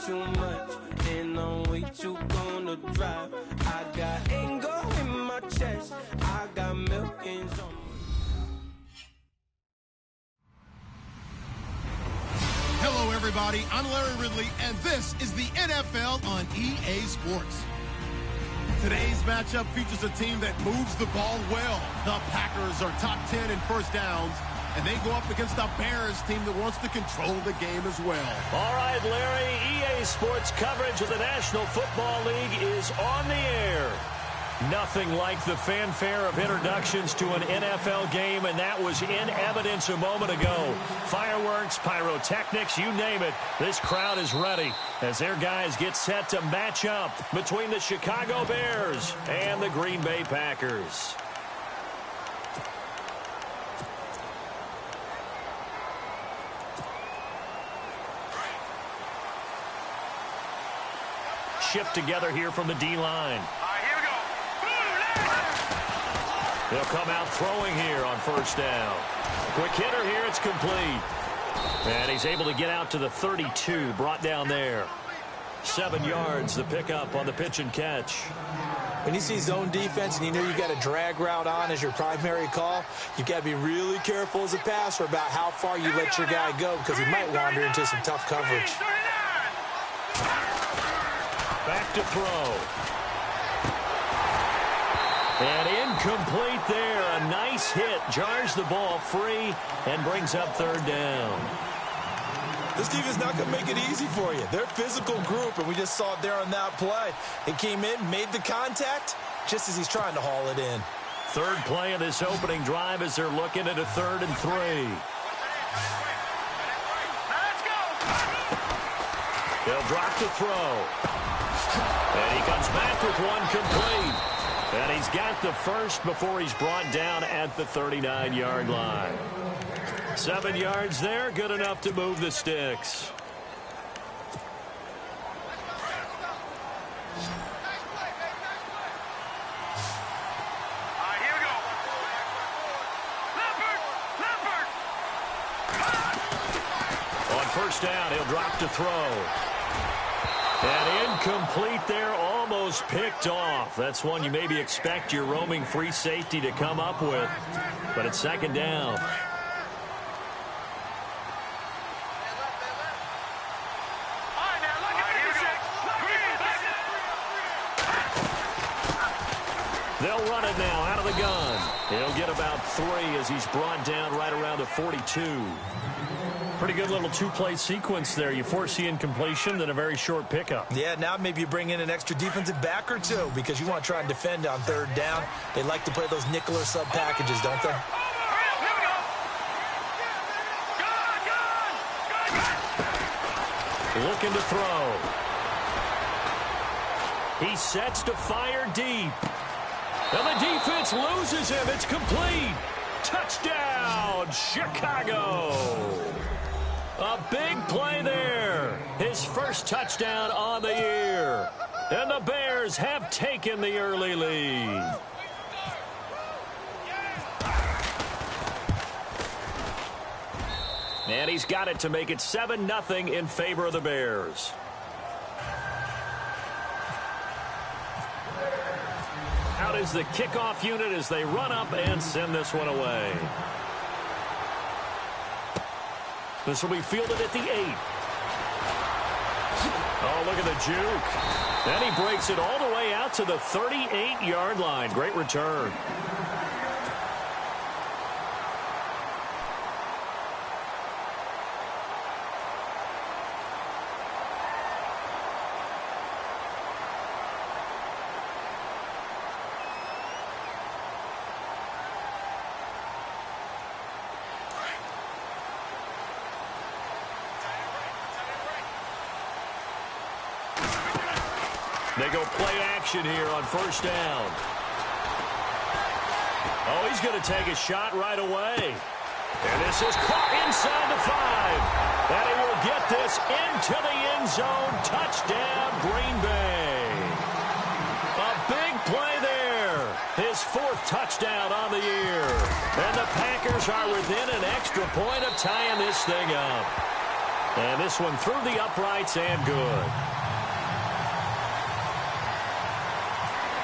too much, and I'm way too gonna drive. I got anger in my chest, I got millions on. Hello, everybody. I'm Larry Ridley, and this is the NFL on EA Sports. Today's matchup features a team that moves the ball well. The Packers are top 10 in first downs, and they go up against the Bears team that wants to control the game as well. All right, Larry, EA Sports coverage of the National Football League is on the air. Nothing like the fanfare of introductions to an NFL game, and that was in evidence a moment ago. Fireworks, pyrotechnics, you name it. This crowd is ready as their guys get set to match up between the Chicago Bears and the Green Bay Packers. Shift together here from the D-line. They'll come out throwing here on first down. Quick hitter here, it's complete. And he's able to get out to the 32, brought down there. 7 yards, the pickup on the pitch and catch. When you see zone defense and you know you got a drag route on as your primary call, you got to be really careful as a passer about how far you let your guy go because he might wander into some tough coverage. Back to throw. And incomplete there. A nice hit. Jars the ball free and brings up third down. This team is not going to make it easy for you. They're a physical group, and we just saw it there on that play. It came in, made the contact, just as he's trying to haul it in. Third play of this opening drive as they're looking at a 3rd and 3. Let's go. They'll drop to throw. And he comes back with one complete. And he's got the first before he's brought down at the 39-yard line. 7 yards there, good enough to move the sticks. All right, here we go. Leopard. On first down, he'll drop to throw. And incomplete there, almost picked off. That's one you maybe expect your roaming free safety to come up with. But it's second down. They'll run it now out of the gun. He'll get about 3 as he's brought down right around the 42. Pretty good little two-play sequence there. You foresee incompletion, then a very short pickup. Yeah, now maybe you bring in an extra defensive back or two because you want to try and defend on third down. They like to play those nickel or sub packages, don't they? Looking to throw. He sets to fire deep. And the defense loses him. It's complete. Touchdown, Chicago. A big play there. His first touchdown on the year. And the Bears have taken the early lead. And he's got it to make it 7-0 in favor of the Bears. Out is the kickoff unit as they run up and send this one away. This will be fielded at the 8. Oh, look at the juke. And he breaks it all the way out to the 38-yard line. Great return. They go play action here on first down. Oh, he's going to take a shot right away. And this is caught inside the 5. And he will get this into the end zone. Touchdown, Green Bay. A big play there. His 4th touchdown on the year. And the Packers are within an extra point of tying this thing up. And this one through the uprights and good.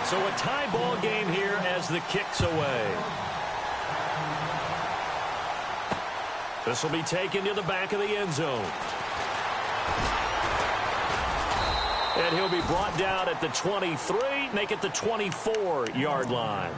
So a tie ball game here as the kick's away. This will be taken to the back of the end zone. And he'll be brought down at the 23, make it the 24-yard line.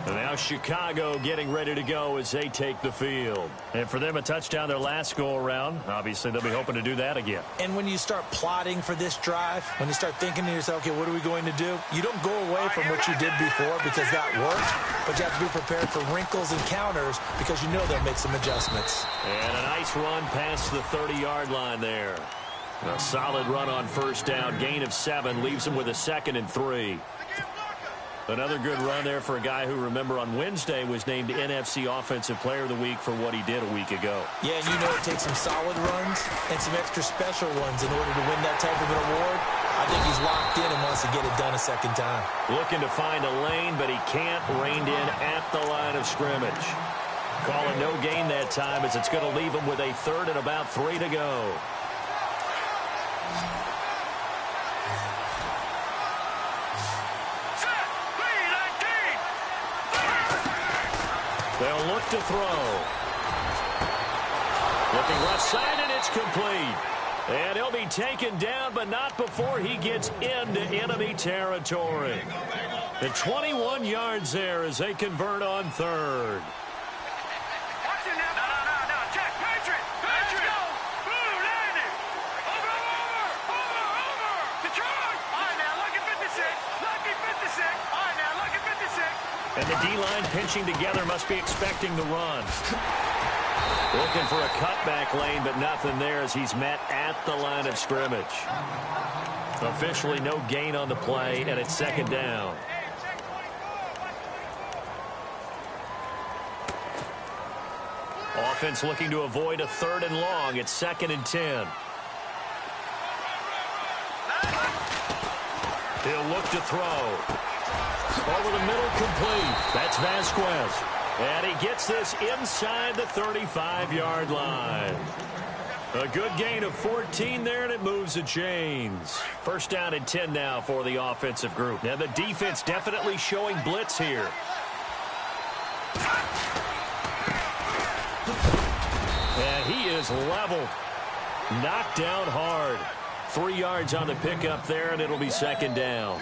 And now Chicago getting ready to go as they take the field. And for them, a touchdown their last go-around. Obviously, they'll be hoping to do that again. And when you start plotting for this drive, when you start thinking to yourself, okay, what are we going to do? You don't go away from what you did before because that worked, but you have to be prepared for wrinkles and counters because you know they'll make some adjustments. And a nice run past the 30-yard line there. A solid run on first down. Gain of 7 leaves him with a 2nd and 3. Another good run there for a guy who, remember, on Wednesday was named NFC Offensive Player of the Week for what he did a week ago. Yeah, and you know it takes some solid runs and some extra special ones in order to win that type of an award. I think he's locked in and wants to get it done a second time. Looking to find a lane, but he can't. Reined in at the line of scrimmage. Calling no gain that time as it's going to leave him with a 3rd and about 3 to go. They'll look to throw. Looking left side, and it's complete. And he'll be taken down, but not before he gets into enemy territory. The 21 yards there as they convert on 3rd. No. Check. Patriot. Let's go. Boom, landed. Over. Detroit. All right, now, lucky 56. All right, now, lucky 56. And the D-line pinching together must be expecting the run. Looking for a cutback lane, but nothing there as he's met at the line of scrimmage. Officially no gain on the play, and it's 2nd down. Offense looking to avoid a 3rd and long. It's 2nd and 10. He'll look to throw. Over the middle, complete. That's Vasquez. And he gets this inside the 35-yard line. A good gain of 14 there, and it moves the chains. 1st down and 10 now for the offensive group. Now the defense definitely showing blitz here. And he is leveled. Knocked down hard. 3 yards on the pickup there, and it'll be 2nd down.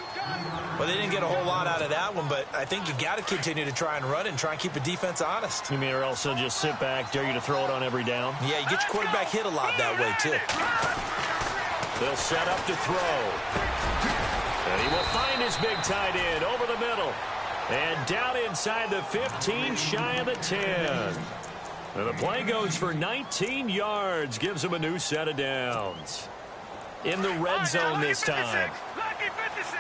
Well, they didn't get a whole lot out of that one, but I think you got to continue to try and run and try and keep the defense honest. You mean or else they'll just sit back, dare you to throw it on every down? Yeah, you get your quarterback hit a lot that way, too. They'll set up to throw. And he will find his big tight end over the middle. And down inside the 15, shy of the 10. And the play goes for 19 yards, gives him a new set of downs. In the red zone this time. Lucky 56.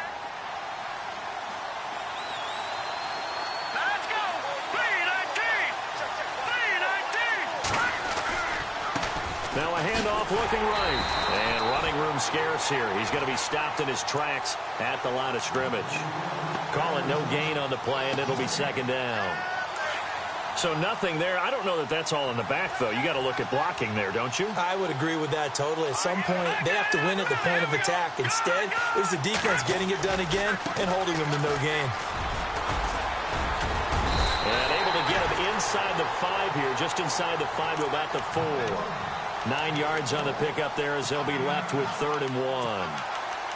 Let's go. 3-19. Now a handoff looking right. And running room scarce here. He's going to be stopped in his tracks at the line of scrimmage. Call it no gain on the play, and it'll be 2nd down. So nothing there. I don't know that that's all in the back, though. You got to look at blocking there, don't you? I would agree with that totally. At some point, they have to win at the point of attack. Instead, it was the defense getting it done again and holding them to no gain. And able to get him inside the 5 here, just inside the 5 to about the 4. 9 yards on the pickup there as they'll be left with 3rd and 1.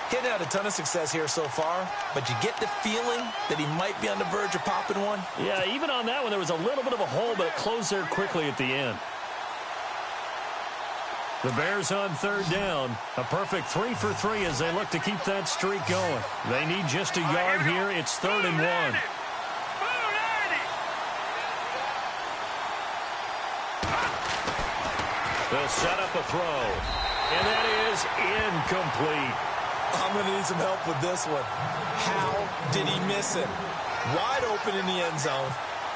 Getting out a ton of success here so far, but you get the feeling that he might be on the verge of popping one. Yeah, even on that one, there was a little bit of a hole, but it closed there quickly at the end. The Bears on 3rd down. A perfect 3 for 3 as they look to keep that streak going. They need just a yard here. It's 3rd and 1. They'll set up a throw. And that is incomplete. I'm going to need some help with this one. How did he miss him? Wide open in the end zone.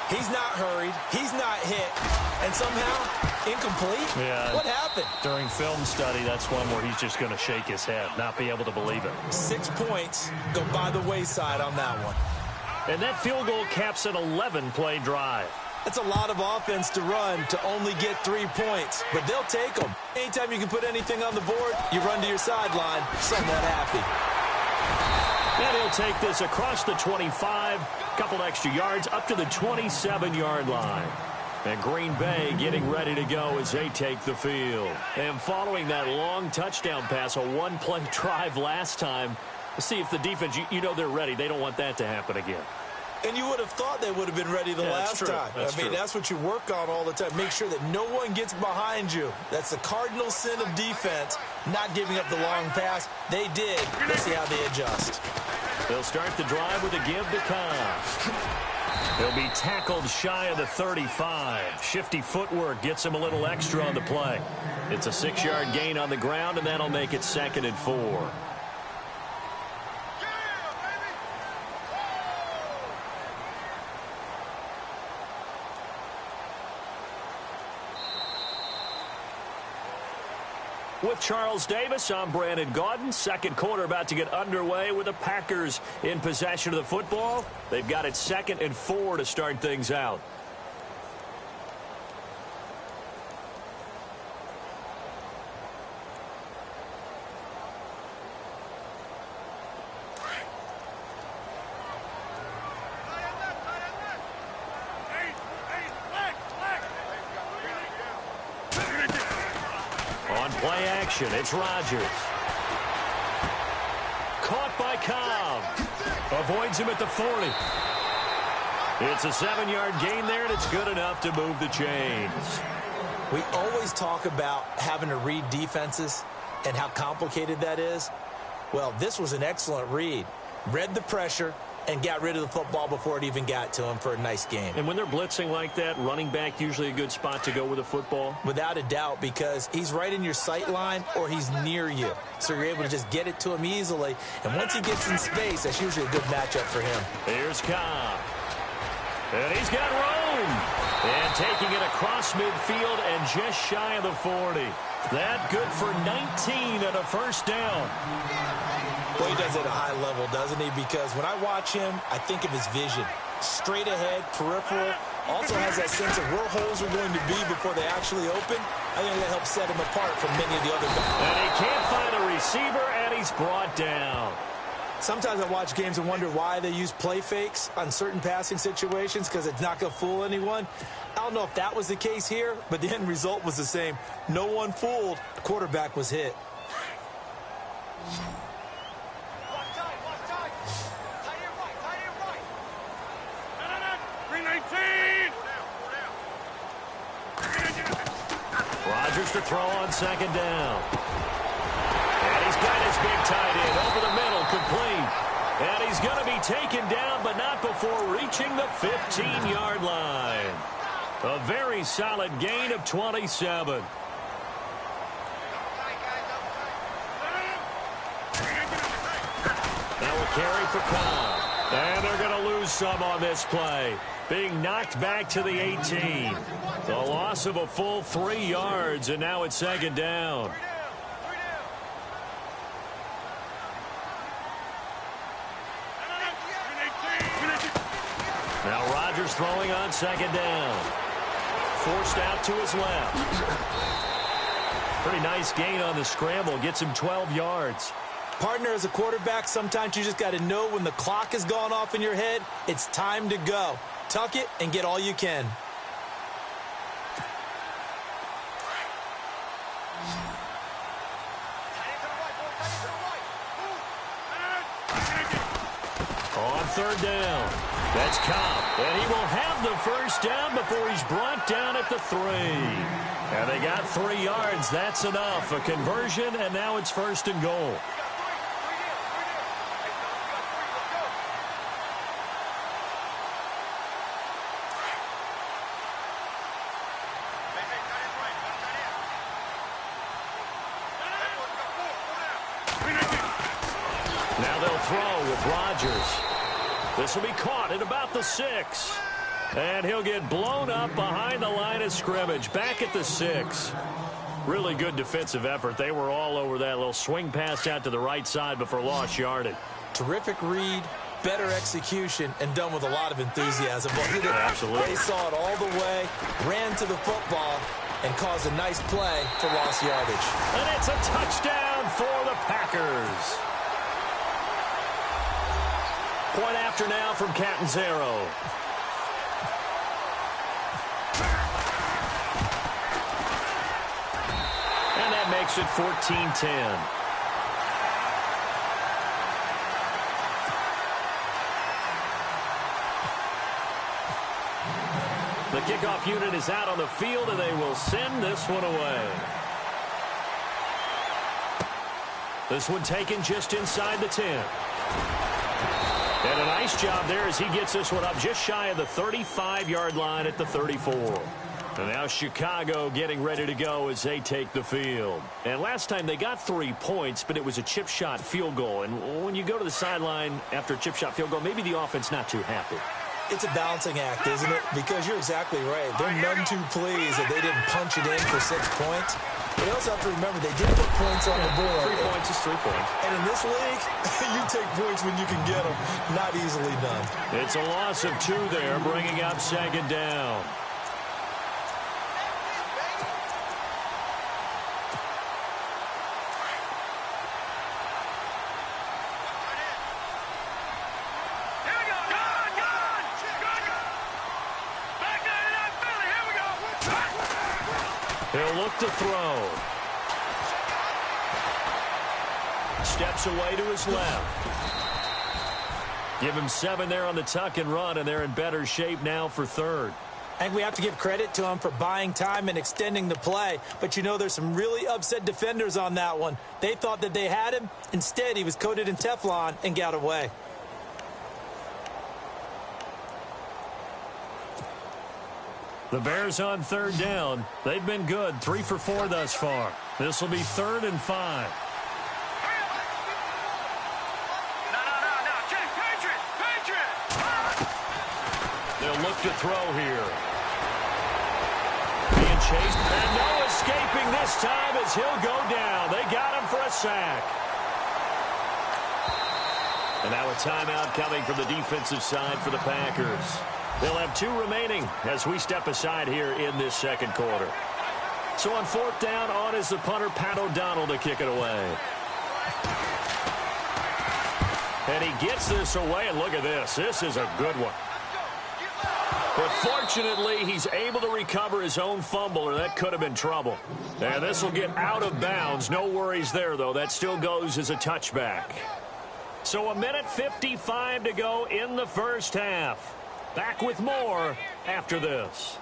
He's not hurried. He's not hit. And somehow, incomplete? Yeah. What happened? During film study, that's one where he's just going to shake his head, not be able to believe it. 6 points go by the wayside on that one. And that field goal caps an 11-play drive. That's a lot of offense to run to only get 3 points, but they'll take them. Anytime you can put anything on the board, you run to your sideline somewhat happy. And he'll take this across the 25, couple extra yards up to the 27-yard line. And Green Bay getting ready to go as they take the field. And following that long touchdown pass, a one-play drive last time, let's see if the defense, you know they're ready. They don't want that to happen again. And you would have thought they would have been ready the last time. That's what you work on all the time. Make sure that no one gets behind you. That's the cardinal sin of defense, not giving up the long pass. They did. Let's see how they adjust. They'll start the drive with a give to Cobb. He'll be tackled shy of the 35. Shifty footwork gets him a little extra on the play. It's a 6-yard gain on the ground, and that'll make it 2nd and 4. With Charles Davis, I'm Brandon Gaudin. Second quarter about to get underway with the Packers in possession of the football. They've got it 2nd and 4 to start things out. Play action. It's Rodgers. Caught by Cobb. Avoids him at the 40. It's a 7-yard gain there, and it's good enough to move the chains. We always talk about having to read defenses and how complicated that is. Well, this was an excellent read. Read the pressure and got rid of the football before it even got to him for a nice game. And when they're blitzing like that, running back usually a good spot to go with the football? Without a doubt, because he's right in your sight line or he's near you. So you're able to just get it to him easily. And once he gets in space, that's usually a good matchup for him. Here's Cobb. And he's got room. And taking it across midfield and just shy of the 40. That good for 19 and a first down. Well, he does it at a high level, doesn't he? Because when I watch him, I think of his vision. Straight ahead, peripheral. Also has that sense of where holes are going to be before they actually open. I think that helps set him apart from many of the other guys. And he can't find a receiver, and he's brought down. Sometimes I watch games and wonder why they use play fakes on certain passing situations, because it's not going to fool anyone. I don't know if that was the case here, but the end result was the same. No one fooled. The quarterback was hit. Rodgers to throw on 2nd down. And he's got his big tight end over the middle, complete. And he's going to be taken down, but not before reaching the 15-yard line. A very solid gain of 27. That will carry for Cobb. And they're going to lose some on this play. Being knocked back to the 18. The loss of a full 3 yards, and now it's 2nd down. Now Rodgers throwing on 2nd down. Forced out to his left. Pretty nice gain on the scramble. Gets him 12 yards. Partner, as a quarterback, sometimes you just got to know when the clock has gone off in your head, it's time to go. Tuck it and get all you can. On 3rd down. That's Cobb. And he will have the first down before he's brought down at the 3. And they got 3 yards. That's enough. A conversion, and now it's 1st and goal. Now they'll throw with Rodgers. This will be caught at about the 6. And he'll get blown up behind the line of scrimmage. Back at the 6. Really good defensive effort. They were all over that little swing pass out to the right side before lost yardage. Terrific read, better execution, and done with a lot of enthusiasm. Absolutely. They saw it all the way, ran to the football, and caused a nice play for lost yardage. And it's a touchdown for the Packers. Point after now from Catanzaro. And that makes it 14-10. The kickoff unit is out on the field, and they will send this one away. This one taken just inside the 10. And a nice job there as he gets this one up just shy of the 35-yard line at the 34. And now Chicago getting ready to go as they take the field. And last time they got 3 points, but it was a chip shot field goal. And when you go to the sideline after a chip shot field goal, maybe the offense not too happy. It's a balancing act, isn't it? Because you're exactly right. They're none too pleased that they didn't punch it in for 6 points. But you also have to remember they did put points on the board. 3 points is 3 points. And in this league, you take points when you can get them. Not easily done. It's a loss of 2 there, bringing up second down. He'll look to throw. Steps away to his left. Give him 7 there on the tuck and run, and they're in better shape now for third. And we have to give credit to him for buying time and extending the play. But you know there's some really upset defenders on that one. They thought that they had him. Instead, he was coated in Teflon and got away. The Bears on third down. They've been good, 3 for 4 thus far. This will be 3rd and 5. They'll look to throw here. Being chased, and no escaping this time as he'll go down. They got him for a sack. And now a timeout coming from the defensive side for the Packers. They'll have 2 remaining as we step aside here in this second quarter. So on 4th down, on is the punter, Pat O'Donnell, to kick it away. And he gets this away, and look at this. This is a good one. But fortunately, he's able to recover his own fumble, or that could have been trouble. And this will get out of bounds. No worries there, though. That still goes as a touchback. So 1:55 to go in the first half. Back with more after this.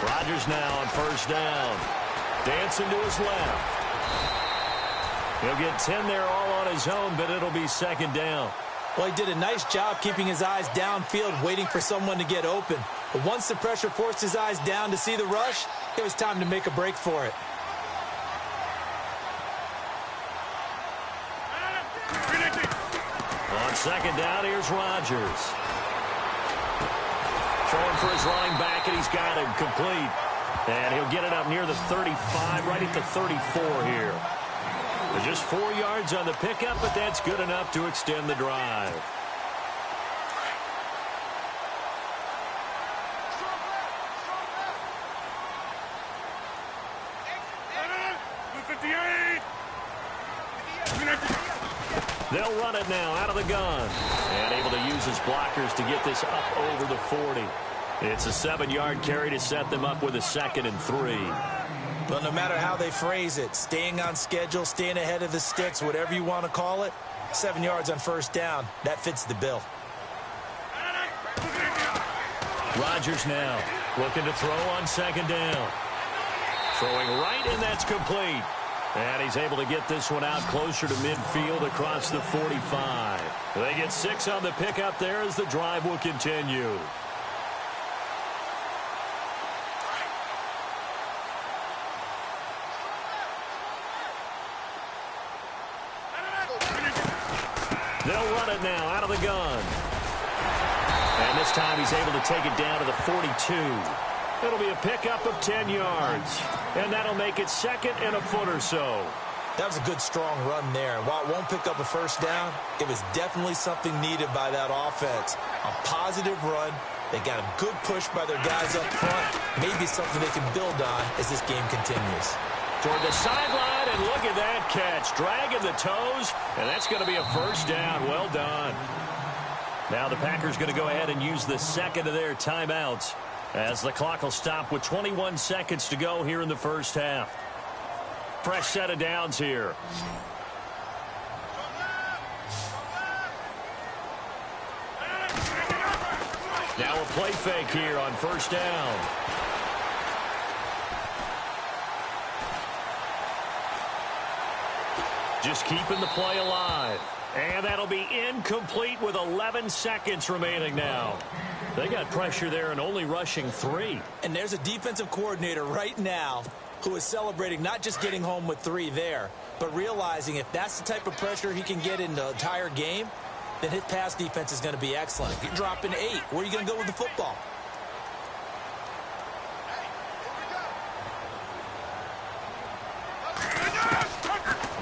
Rodgers now on first down. Dancing to his left. He'll get 10 there all on his own, but it'll be second down. Well, he did a nice job keeping his eyes downfield, waiting for someone to get open. But once the pressure forced his eyes down to see the rush, it was time to make a break for it. On second down, here's Rodgers. Throwing for his running back, and he's got him complete. And he'll get it up near the 35, right at the 34 here. There's just 4 yards on the pickup, but that's good enough to extend the drive. They'll run it now out of the gun. And able to use his blockers to get this up over the 40. It's a 7-yard carry to set them up with a 2nd and 3. But no matter how they phrase it, staying on schedule, staying ahead of the sticks, whatever you want to call it, 7 yards on first down, that fits the bill. Rodgers now looking to throw on second down. Throwing right, and that's complete. And he's able to get this one out closer to midfield across the 45. They get 6 on the pickup there as the drive will continue. They'll run it now out of the gun. And this time he's able to take it down to the 42. It'll be a pickup of 10 yards. And that'll make it second and a foot or so. That was a good, strong run there. And while it won't pick up a first down, it was definitely something needed by that offense. A positive run. They got a good push by their guys up front. Maybe something they can build on as this game continues. Toward the sideline, and look at that catch. Dragging the toes, and that's going to be a first down. Well done. Now the Packers going to go ahead and use the second of their timeouts as the clock will stop with 21 seconds to go here in the first half. Fresh set of downs here. Now a play fake here on first down. Just keeping the play alive. And that'll be incomplete with 11 seconds remaining now. They got pressure there and only rushing 3. And there's a defensive coordinator right now who is celebrating not just getting home with 3 there, but realizing if that's the type of pressure he can get in the entire game, then his pass defense is going to be excellent. If you're dropping 8, where are you going to go with the football?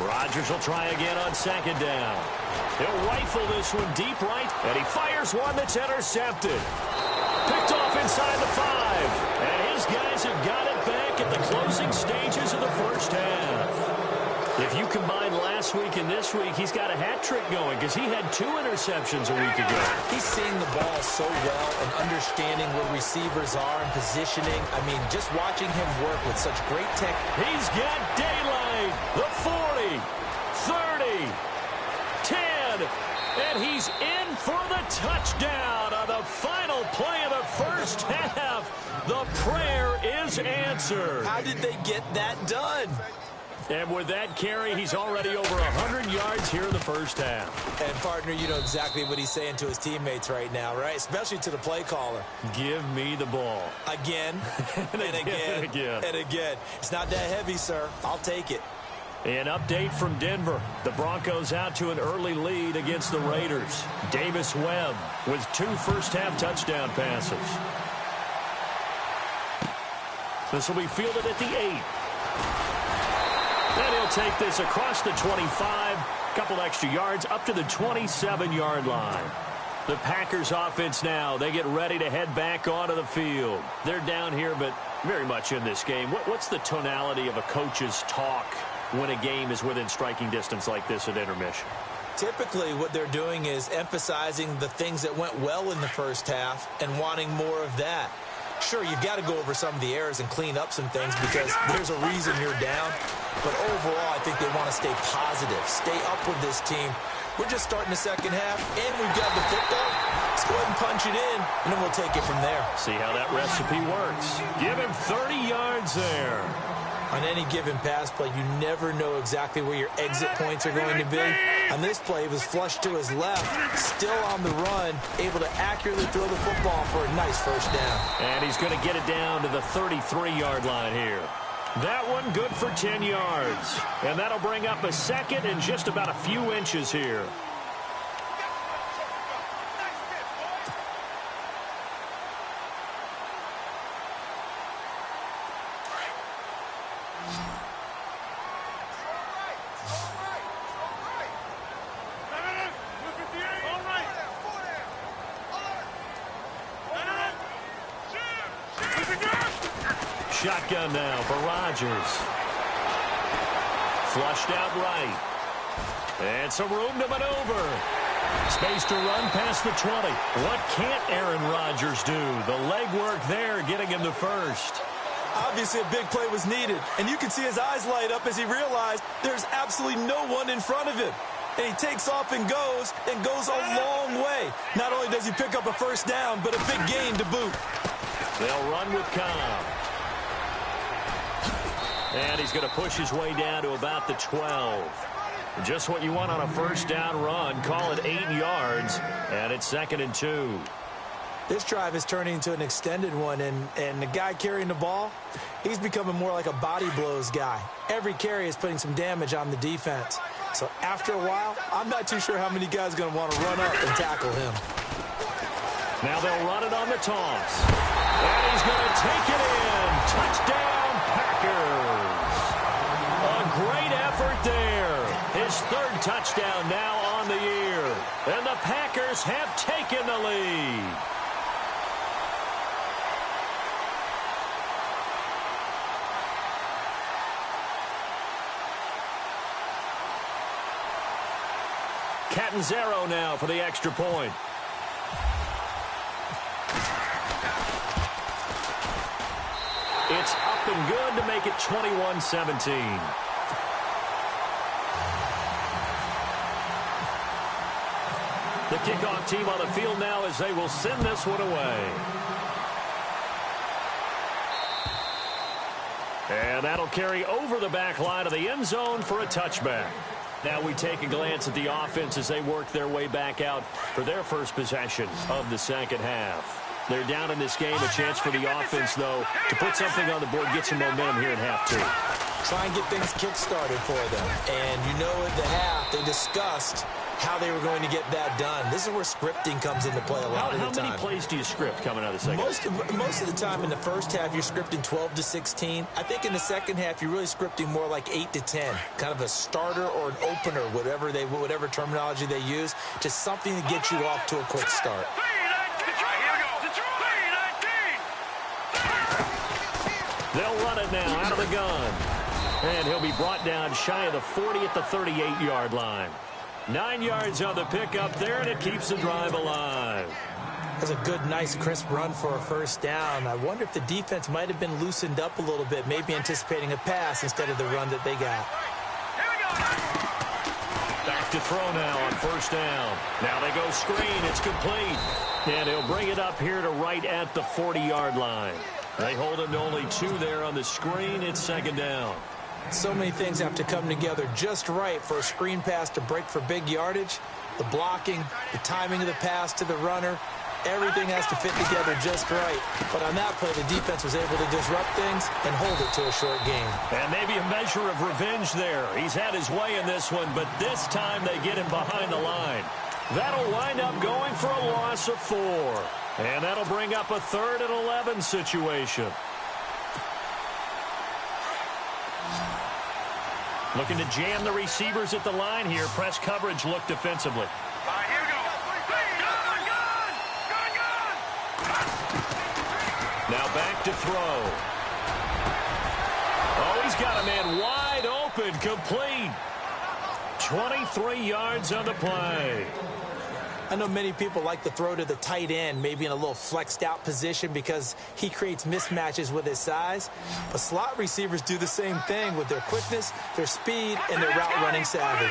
Rodgers will try again on second down. He'll rifle this one deep right, and he fires one that's intercepted. Picked off inside the 5. And his guys have got it back at the closing stages of the first half. If you combine last week and this week, he's got a hat trick going because he had 2 interceptions a week ago. He's seeing the ball so well and understanding where receivers are and positioning. I mean, just watching him work with such great tech. He's got daylight. The 40, 30, 10, and he's in for the touchdown on the final play of the first half. The prayer is answered. How did they get that done? And with that carry, he's already over 100 yards here in the first half. And, partner, you know exactly what he's saying to his teammates right now, right? Especially to the play caller. Give me the ball. Again, and again, and again. It's not that heavy, sir. I'll take it. An update from Denver. The Broncos out to an early lead against the Raiders. Davis Webb with 2 first-half touchdown passes. This will be fielded at the 8. And he'll take this across the 25, couple extra yards up to the 27-yard line. The Packers offense now, they get ready to head back onto the field. They're down here, but very much in this game. What's the tonality of a coach's talk when a game is within striking distance like this at intermission? Typically, what they're doing is emphasizing the things that went well in the first half and wanting more of that. Sure, you've got to go over some of the errors and clean up some things because there's a reason you're down. But overall, I think they want to stay positive, stay up with this team. We're just starting the second half, and we've got the football. Let's go ahead and punch it in, and then we'll take it from there. See how that recipe works. Give him 30 yards there. On any given pass play, you never know exactly where your exit points are going to be. On this play, it was flushed to his left, still on the run, able to accurately throw the football for a nice first down. And he's going to get it down to the 33-yard line here. That one good for 10 yards. And that'll bring up a second and just about a few inches here. Shotgun now for Rodgers. Flushed out right. And some room to maneuver. Space to run past the 20. What can't Aaron Rodgers do? The legwork there getting him the first. Obviously, a big play was needed. And you can see his eyes light up as he realized there's absolutely no one in front of him. And he takes off and goes a long way. Not only does he pick up a first down, but a big gain to boot. They'll run with Cobb. And he's going to push his way down to about the 12. Just what you want on a first down run. Call it 8 yards. And it's 2nd and 2. This drive is turning into an extended one, and the guy carrying the ball, he's becoming more like a body blows guy. Every carry is putting some damage on the defense. So after a while, I'm not too sure how many guys are going to want to run up and tackle him. Now they'll run it on the toss. And he's going to take it in. Touchdown, Packers. A great effort there. His third touchdown now on the year. And the Packers have taken the lead. Catanzaro now for the extra point. It's up and good to make it 21-17. The kickoff team on the field now as they will send this one away. And that'll carry over the back line of the end zone for a touchback. Now we take a glance at the offense as they work their way back out for their first possession of the second half. They're down in this game. A chance for the offense, though, to put something on the board, get some momentum here in half two. Try and get things kick-started for them. And you know at the half, they discussed how they were going to get that done. This is where scripting comes into play a lot of the time. How many plays do you script coming out of the second half? Most of the time in the first half, you're scripting 12 to 16. I think in the second half, you're really scripting more like 8 to 10. Kind of a starter or an opener, whatever terminology they use. Just something to get you off to a quick start. They'll run it now out of the gun. And he'll be brought down shy of the 40 at the 38-yard line. 9 yards on the pickup there, and it keeps the drive alive. That's a good, nice, crisp run for a first down. I wonder if the defense might have been loosened up a little bit, maybe anticipating a pass instead of the run that they got. Back to throw now on first down. Now they go screen. It's complete. And he'll bring it up here to right at the 40-yard line. They hold him to only 2 there on the screen. It's second down. So many things have to come together just right for a screen pass to break for big yardage. The blocking, the timing of the pass to the runner, everything has to fit together just right. But on that play, the defense was able to disrupt things and hold it to a short game. And maybe a measure of revenge there. He's had his way in this one, but this time they get him behind the line. That'll wind up going for a loss of 4. And that'll bring up a 3rd and 11 situation. Looking to jam the receivers at the line here. Press coverage look defensively. Here we go. Now back to throw. Oh, he's got a man wide open, complete. 23 yards on the play. I know many people like to throw to the tight end, maybe in a little flexed out position because he creates mismatches with his size. But slot receivers do the same thing with their quickness, their speed, and their route running savvy.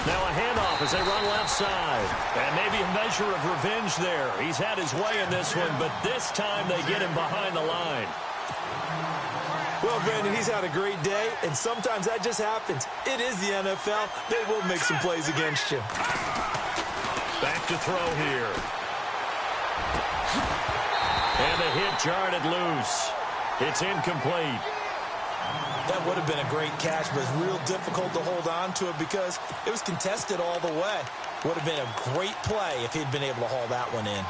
Now a handoff as they run left side. And maybe a measure of revenge there. He's had his way in this one, but this time they get him behind the line. Well, Brandon, he's had a great day, and sometimes that just happens. It is the NFL. They will make some plays against you. Back to throw here. And the hit jarred it loose. It's incomplete. That would have been a great catch, but it's real difficult to hold on to it because it was contested all the way. Would have been a great play if he'd been able to haul that one in.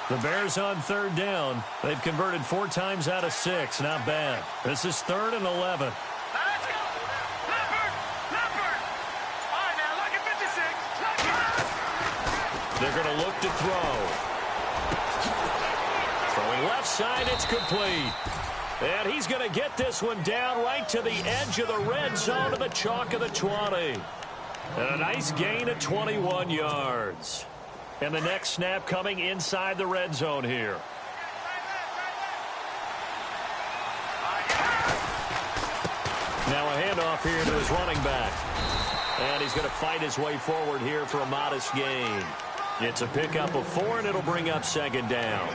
The Bears on 3rd down. They've converted 4 times out of 6. Not bad. This is 3rd and 11. Let's go. Leopard. All right, now, look at 56. They're going to look to throw. Throwing left side, it's complete. And he's going to get this one down right to the edge of the red zone of the chalk of the 20. And a nice gain of 21 yards. And the next snap coming inside the red zone here. Now a handoff here to his running back. And he's going to fight his way forward here for a modest gain. It's a pickup of 4, and it'll bring up second down.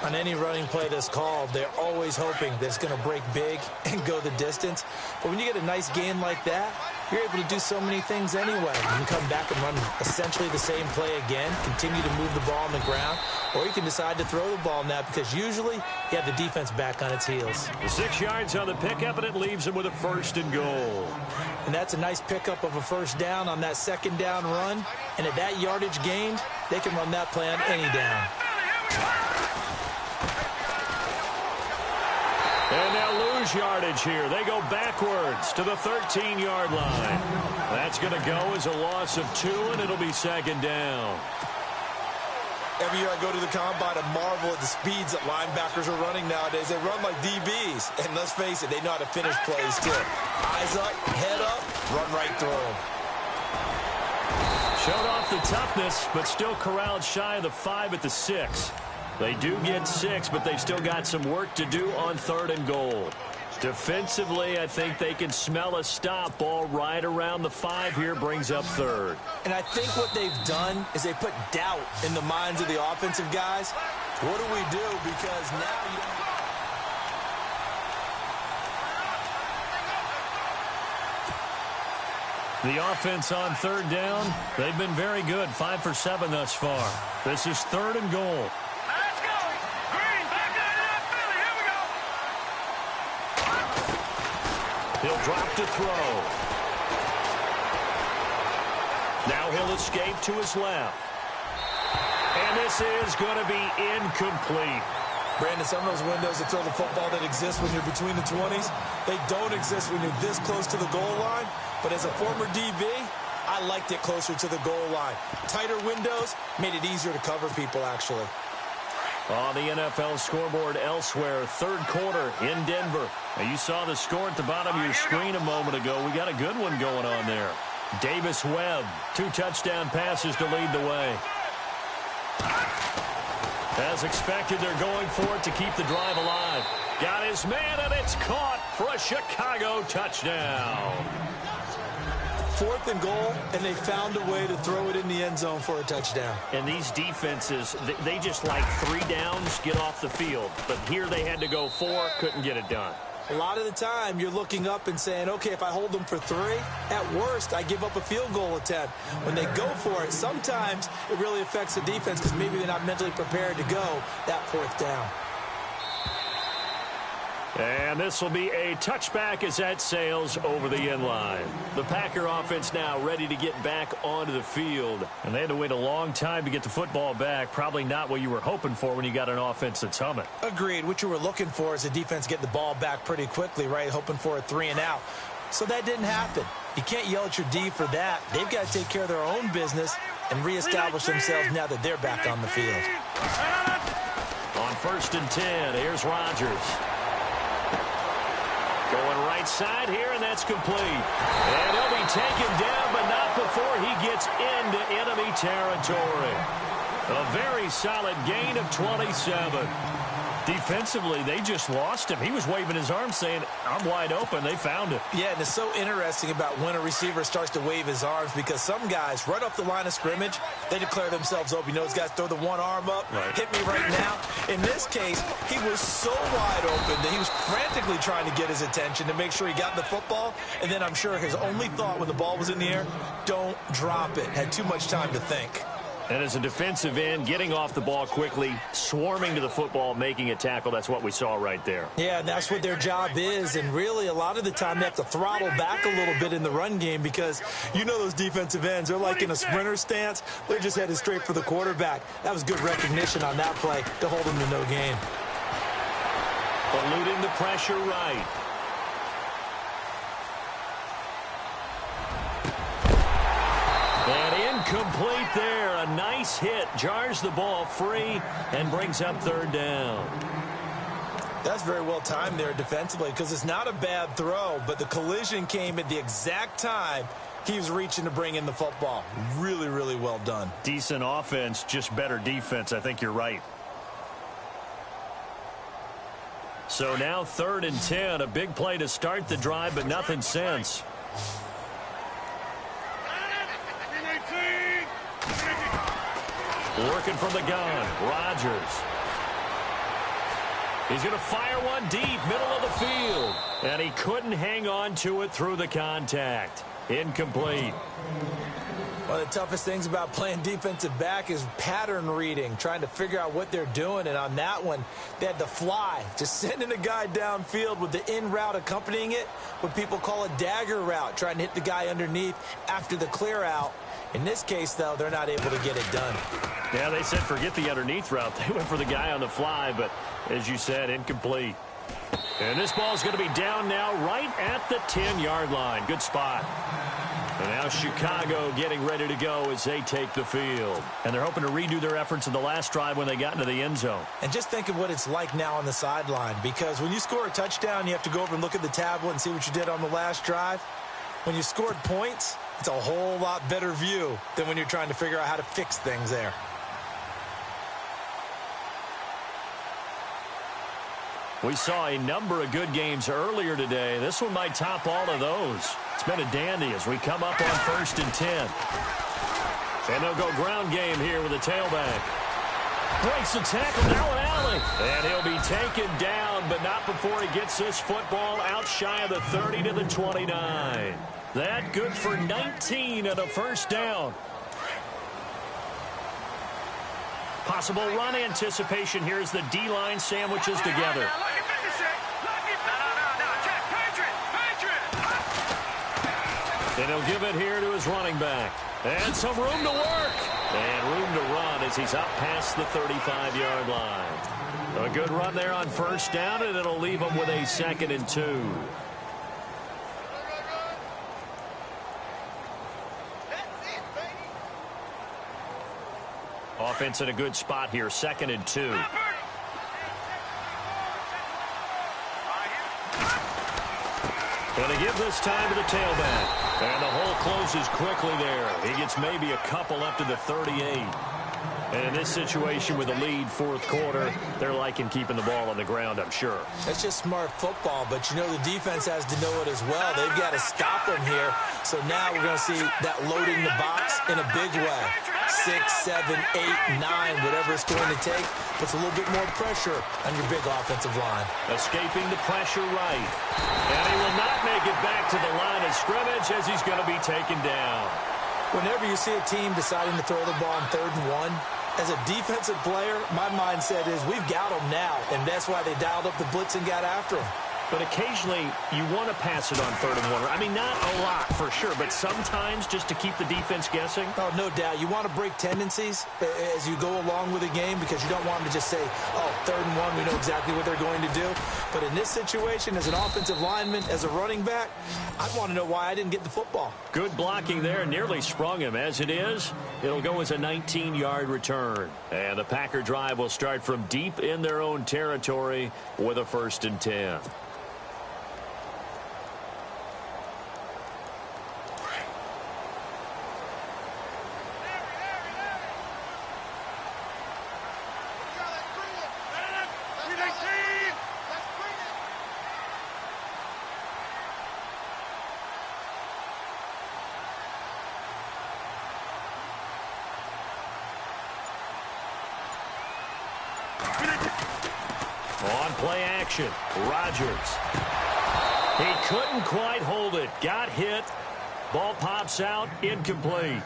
On any running play that's called, they're always hoping that it's going to break big and go the distance. But when you get a nice gain like that, you're able to do so many things anyway. You can come back and run essentially the same play again, continue to move the ball on the ground, or you can decide to throw the ball now because usually you have the defense back on its heels. 6 yards on the pickup, and it leaves them with a 1st and goal. And that's a nice pickup of a 1st down on that 2nd down run. And at that yardage gained, they can run that play on any down. And they'll lose yardage here. They go backwards to the 13-yard line. That's going to go as a loss of 2, and it'll be 2nd down. Every year I go to the combine and marvel at the speeds that linebackers are running nowadays. They run like DBs. And let's face it, they know how to finish plays too. Eyes up, head up, run right through them. Showed off the toughness, but still corralled shy of the 5 at the 6. They do get 6, but they've still got some work to do on 3rd and goal. Defensively, I think they can smell a stop. Ball right around the 5 here, brings up 3rd. And I think what they've done is they put doubt in the minds of the offensive guys. What do we do? Because now you don't... The offense on 3rd down, they've been very good. 5 for 7 thus far. This is 3rd and goal. Let's go. Green, back out of that Philly. Here we go. He'll drop to throw. Now he'll escape to his left. And this is going to be incomplete. Brandon, some of those windows that throw the football that exist when you're between the 20s, they don't exist when you're this close to the goal line. But as a former DB, I liked it closer to the goal line. Tighter windows made it easier to cover people, actually. On the NFL scoreboard elsewhere, 3rd quarter in Denver. Now you saw the score at the bottom of your screen a moment ago. We got a good one going on there. Davis Webb, 2 touchdown passes to lead the way. As expected, they're going for it to keep the drive alive. Got his man, and it's caught for a Chicago touchdown. 4th and goal, and they found a way to throw it in the end zone for a touchdown. And these defenses, they just like 3 downs, get off the field. But here they had to go 4, couldn't get it done. A lot of the time, you're looking up and saying, okay, if I hold them for 3, at worst, I give up a field goal attempt. When they go for it, sometimes it really affects the defense because maybe they're not mentally prepared to go that 4th down. And this will be a touchback as that sails over the end line. The Packer offense now ready to get back onto the field. And they had to wait a long time to get the football back. Probably not what you were hoping for when you got an offense that's humming. Agreed. What you were looking for is the defense get the ball back pretty quickly, right? Hoping for a 3 and out. So that didn't happen. You can't yell at your D for that. They've got to take care of their own business and reestablish themselves now that they're back on the field. On 1st and 10, here's Rodgers. Going right side here, and that's complete. And he'll be taken down, but not before he gets into enemy territory. A very solid gain of 27. Defensively, they just lost him. He was waving his arms saying, I'm wide open. They found it. Yeah, and it's so interesting about when a receiver starts to wave his arms because some guys, right off the line of scrimmage, they declare themselves open. You know, those guys throw the one arm up, hit me right now. In this case, he was so wide open that he was frantically trying to get his attention to make sure he got the football. And then I'm sure his only thought when the ball was in the air, don't drop it. Had too much time to think. And as a defensive end, getting off the ball quickly, swarming to the football, making a tackle, that's what we saw right there. Yeah, that's what their job is. And really, a lot of the time, they have to throttle back a little bit in the run game because you know those defensive ends, they're like in a sprinter stance. They're just headed straight for the quarterback. That was good recognition on that play to hold them to no gain. Eluding the pressure right. And incomplete there. A nice hit. Jars the ball free and brings up 3rd down. That's very well timed there defensively because it's not a bad throw, but the collision came at the exact time he was reaching to bring in the football. Really, really well done. Decent offense, just better defense. I think you're right. So now 3rd and 10. A big play to start the drive, but nothing since. Working from the gun, Rodgers. He's going to fire one deep, middle of the field. And he couldn't hang on to it through the contact. Incomplete. One of the toughest things about playing defensive back is pattern reading, trying to figure out what they're doing. And on that one, they had the fly, just sending a guy downfield with the in route accompanying it, what people call a dagger route, trying to hit the guy underneath after the clear out. In this case, though, they're not able to get it done. Yeah, they said forget the underneath route. They went for the guy on the fly, but as you said, incomplete. And this ball's going to be down now right at the 10-yard line. Good spot. And now Chicago getting ready to go as they take the field. And they're hoping to redo their efforts in the last drive when they got into the end zone. And just think of what it's like now on the sideline, because when you score a touchdown, you have to go over and look at the tablet and see what you did on the last drive. When you scored points, it's a whole lot better view than when you're trying to figure out how to fix things there. We saw a number of good games earlier today. This one might top all of those. It's been a dandy as we come up on 1st and 10. And they'll go ground game here with a tailback. Breaks the tackle, now an alley. And he'll be taken down, but not before he gets this football out shy of the 30 to the 29. That good for 19 and a first down. Possible run anticipation here as the D-line sandwiches together. And he'll give it here to his running back. And some room to work. And room to run as he's up past the 35-yard line. A good run there on first down, and it'll leave him with a 2nd and 2. Offense in a good spot here, 2nd and 2. Going to give this time to the tailback. And the hole closes quickly there. He gets maybe a couple up to the 38. And in this situation with a lead, 4th quarter, they're liking keeping the ball on the ground, I'm sure. That's just smart football, but you know the defense has to know it as well. They've got to stop them here. So now we're going to see that loading the box in a big way. 6, 7, 8, 9, whatever it's going to take, puts a little bit more pressure on your big offensive line. Escaping the pressure right. And he will not make it back to the line of scrimmage as he's going to be taken down. Whenever you see a team deciding to throw the ball on 3rd and 1, as a defensive player, my mindset is we've got them now, and that's why they dialed up the blitz and got after them. But occasionally, you want to pass it on 3rd and 1. I mean, not a lot for sure, but sometimes just to keep the defense guessing. Oh, no doubt. You want to break tendencies as you go along with the game because you don't want them to just say, oh, 3rd and 1, we know exactly what they're going to do. But in this situation, as an offensive lineman, as a running back, I want to know why I didn't get the football. Good blocking there. Nearly sprung him. As it is, it'll go as a 19-yard return. And the Packer drive will start from deep in their own territory with a 1st and 10. On play action, Rodgers. He couldn't quite hold it. Got hit. Ball pops out, incomplete.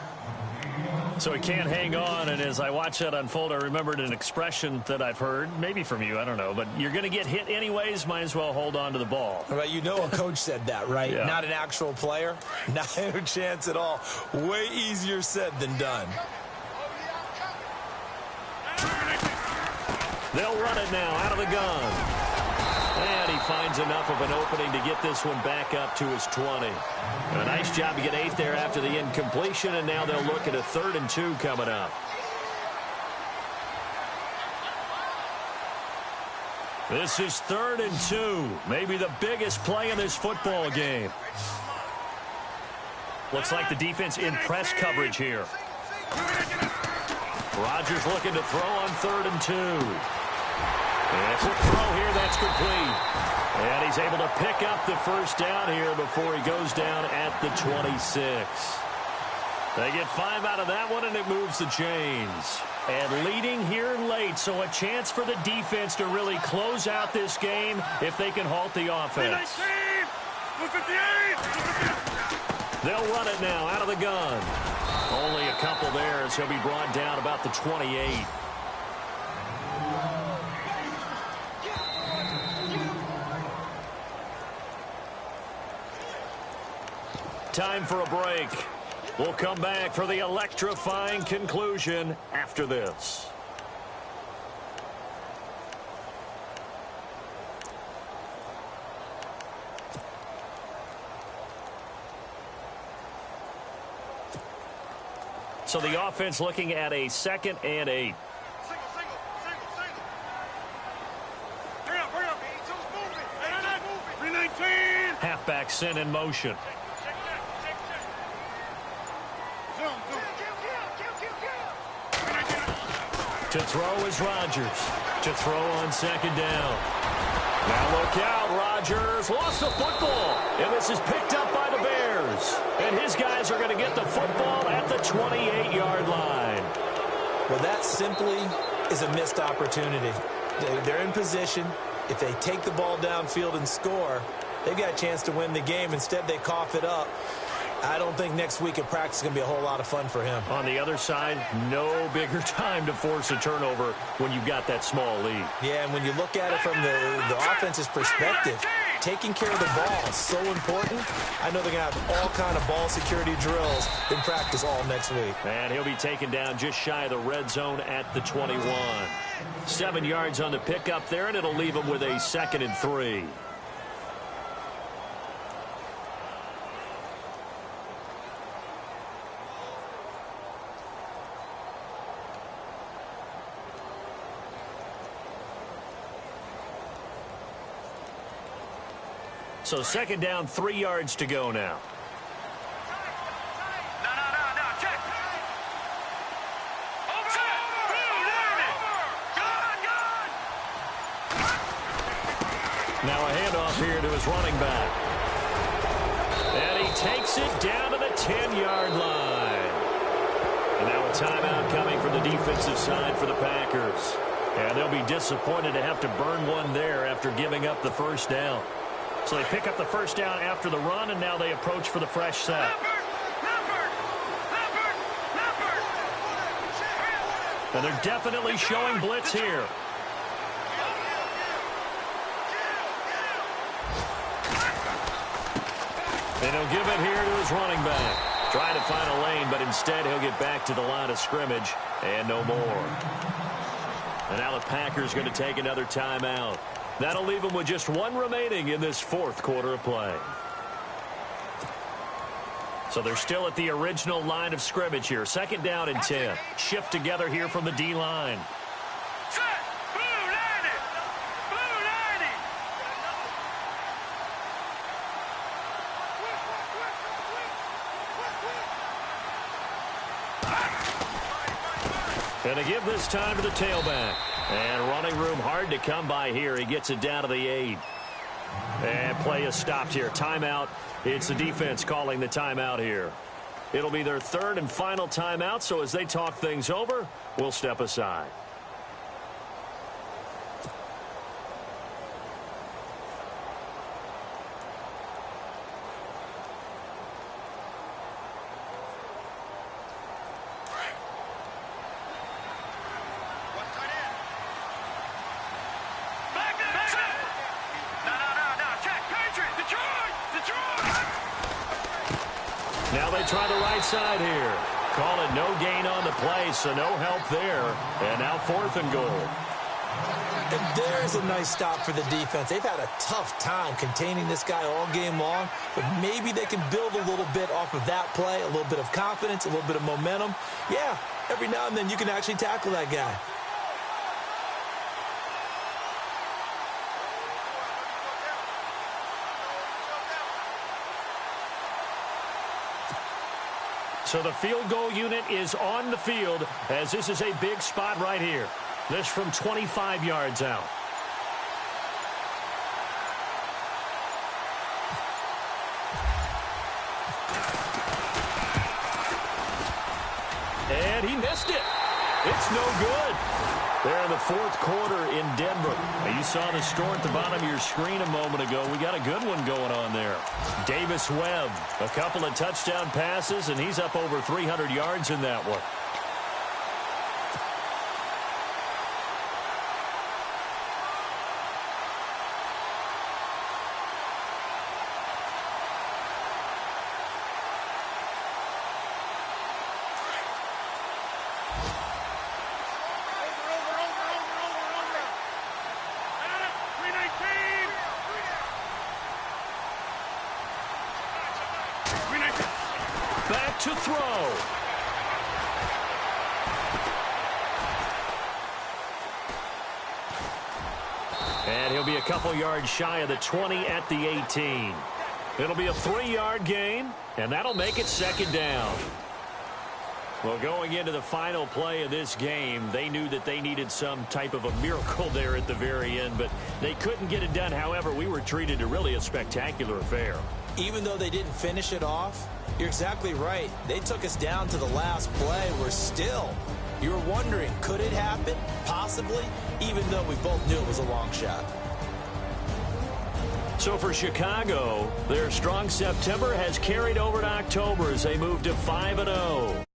So he can't hang on, and as I watch that unfold, I remembered an expression that I've heard, maybe from you, I don't know, but you're going to get hit anyways, might as well hold on to the ball. Right, you know a coach said that, right? Yeah. Not an actual player. Not a chance at all. Way easier said than done. They'll run it now out of the gun. And he finds enough of an opening to get this one back up to his 20. A nice job to get 8 there after the incompletion, and now they'll look at a 3rd and 2 coming up. This is 3rd and 2. Maybe the biggest play in this football game. Looks like the defense in press coverage here. Rodgers looking to throw on 3rd and 2. And quick throw here, that's complete. And he's able to pick up the first down here before he goes down at the 26. They get 5 out of that one, and it moves the chains. right, so a chance for the defense to really close out this game if they can halt the offense. They'll run it now out of the gun. Only a couple there as he'll be brought down about the 28. Time for a break. We'll come back for the electrifying conclusion after this. So the offense looking at a 2nd and 8. Halfback sent in motion. To throw is Rodgers. To throw on 2nd down. Now look out, Rodgers lost the football. And this is picked up by the Bears. And his guys are going to get the football at the 28-yard line. Well, that simply is a missed opportunity. They're in position. If they take the ball downfield and score, they've got a chance to win the game. Instead, they cough it up. I don't think next week at practice is going to be a whole lot of fun for him. On the other side, no bigger time to force a turnover when you've got that small lead. Yeah, and when you look at it from the offense's perspective, taking care of the ball is so important. I know they're going to have all kind of ball security drills in practice all next week. And he'll be taken down just shy of the red zone at the 21. 7 yards on the pickup there, and it'll leave him with a 2nd and 3. So 2nd down, 3 yards to go now. No, check. Now a handoff here to his running back. And he takes it down to the 10-yard line. And now a timeout coming from the defensive side for the Packers. And they'll be disappointed to have to burn one there after giving up the first down. So they pick up the first down after the run, and now they approach for the fresh set. And they're definitely showing blitz here. And he'll give it here to his running back. Trying to find a lane, but instead he'll get back to the line of scrimmage and no more. And now the Packers going to take another timeout. That'll leave them with just 1 remaining in this 4th quarter of play. So they're still at the original line of scrimmage here. 2nd down and 10. Shift together here from the D-line. And to give this time to the tailback. And running room hard to come by here. He gets it down to the 8. And play is stopped here. Timeout. It's the defense calling the timeout here. It'll be their 3rd and final timeout, so as they talk things over, we'll step aside. Now they try the right side here. Call it no gain on the play, so no help there. And now 4th and goal. And there's a nice stop for the defense. They've had a tough time containing this guy all game long, but maybe they can build a little bit off of that play, a little bit of confidence, a little bit of momentum. Yeah, every now and then you can actually tackle that guy. So the field goal unit is on the field as this is a big spot right here. This from 25 yards out. And he missed it. It's no good. There in the fourth quarter in Denver. Now, you saw the score at the bottom of your screen a moment ago. We got a good one going on there. Davis Webb, a couple of touchdown passes, and he's up over 300 yards in that one. Back to throw. And he'll be a couple yards shy of the 20 at the 18. It'll be a 3-yard gain, and that'll make it second down. Well, going into the final play of this game, they knew that they needed some type of a miracle there at the very end, but they couldn't get it done. However, we were treated to really a spectacular affair. Even though they didn't finish it off, you're exactly right. They took us down to the last play. You were wondering, could it happen? Possibly, even though we both knew it was a long shot. So for Chicago, their strong September has carried over to October as they move to 5-0.